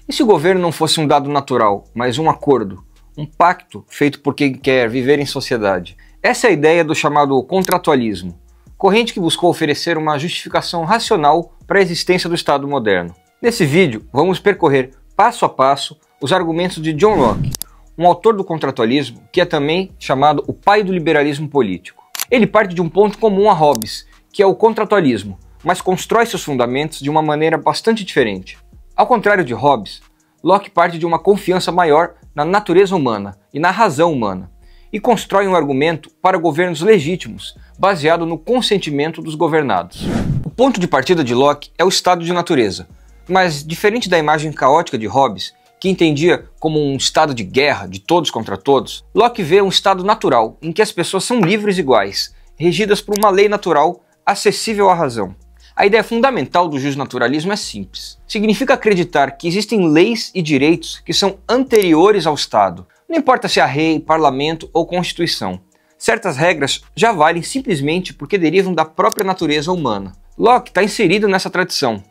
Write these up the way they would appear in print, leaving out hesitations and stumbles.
E se o governo não fosse um dado natural, mas um acordo, um pacto feito por quem quer viver em sociedade? Essa é a ideia do chamado contratualismo, corrente que buscou oferecer uma justificação racional para a existência do Estado moderno. Nesse vídeo, vamos percorrer passo a passo os argumentos de John Locke, um autor do contratualismo que é também chamado o pai do liberalismo político. Ele parte de um ponto comum a Hobbes, que é o contratualismo, mas constrói seus fundamentos de uma maneira bastante diferente. Ao contrário de Hobbes, Locke parte de uma confiança maior na natureza humana e na razão humana, e constrói um argumento para governos legítimos, baseado no consentimento dos governados. O ponto de partida de Locke é o estado de natureza, mas diferente da imagem caótica de Hobbes, que entendia como um estado de guerra de todos contra todos, Locke vê um estado natural em que as pessoas são livres e iguais, regidas por uma lei natural acessível à razão. A ideia fundamental do justnaturalismo é simples. Significa acreditar que existem leis e direitos que são anteriores ao Estado. Não importa se há rei, parlamento ou constituição. Certas regras já valem simplesmente porque derivam da própria natureza humana. Locke está inserido nessa tradição.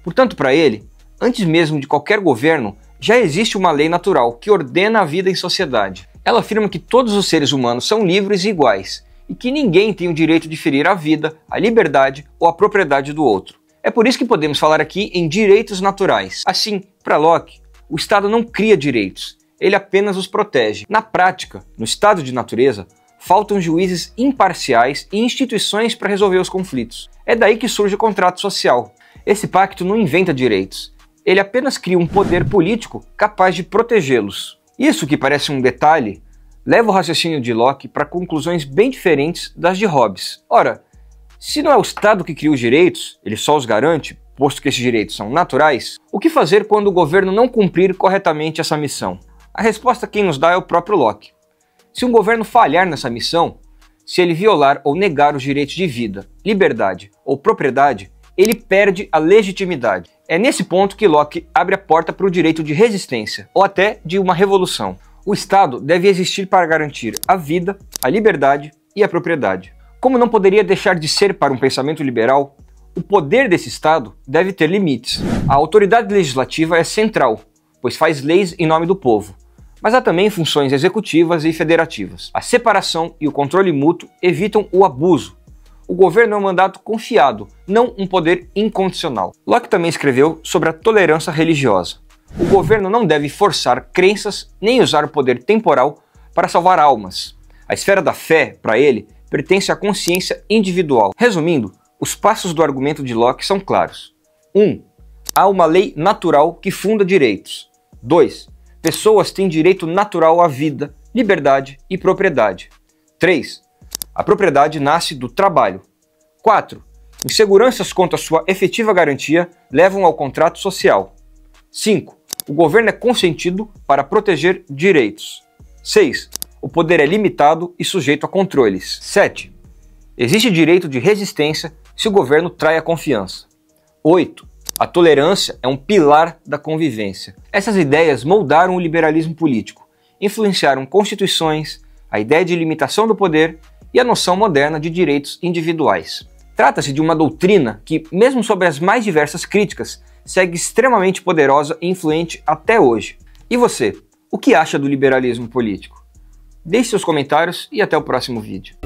Portanto, para ele, antes mesmo de qualquer governo, já existe uma lei natural que ordena a vida em sociedade. Ela afirma que todos os seres humanos são livres e iguais, e que ninguém tem o direito de ferir a vida, a liberdade ou a propriedade do outro. É por isso que podemos falar aqui em direitos naturais. Assim, para Locke, o Estado não cria direitos, ele apenas os protege. Na prática, no estado de natureza, faltam juízes imparciais e instituições para resolver os conflitos. É daí que surge o contrato social. Esse pacto não inventa direitos, ele apenas cria um poder político capaz de protegê-los. Isso, que parece um detalhe, leva o raciocínio de Locke para conclusões bem diferentes das de Hobbes. Ora, se não é o Estado que cria os direitos, ele só os garante, posto que esses direitos são naturais, o que fazer quando o governo não cumprir corretamente essa missão? A resposta quem nos dá é o próprio Locke. Se um governo falhar nessa missão, se ele violar ou negar os direitos de vida, liberdade ou propriedade, ele perde a legitimidade. É nesse ponto que Locke abre a porta para o direito de resistência, ou até de uma revolução. O Estado deve existir para garantir a vida, a liberdade e a propriedade. Como não poderia deixar de ser para um pensamento liberal, o poder desse Estado deve ter limites. A autoridade legislativa é central, pois faz leis em nome do povo. Mas há também funções executivas e federativas. A separação e o controle mútuo evitam o abuso. O governo é um mandato confiado, não um poder incondicional. Locke também escreveu sobre a tolerância religiosa. O governo não deve forçar crenças nem usar o poder temporal para salvar almas. A esfera da fé, para ele, pertence à consciência individual. Resumindo, os passos do argumento de Locke são claros. 1. Há uma lei natural que funda direitos. 2. Pessoas têm direito natural à vida, liberdade e propriedade. 3. A propriedade nasce do trabalho. 4. Inseguranças quanto à sua efetiva garantia levam ao contrato social. 5. O governo é consentido para proteger direitos. 6. O poder é limitado e sujeito a controles. 7. Existe direito de resistência se o governo trai a confiança. 8. A tolerância é um pilar da convivência. Essas ideias moldaram o liberalismo político, influenciaram constituições, a ideia de limitação do poder e a noção moderna de direitos individuais. Trata-se de uma doutrina que, mesmo sob as mais diversas críticas, segue extremamente poderosa e influente até hoje. E você, o que acha do liberalismo político? Deixe seus comentários e até o próximo vídeo.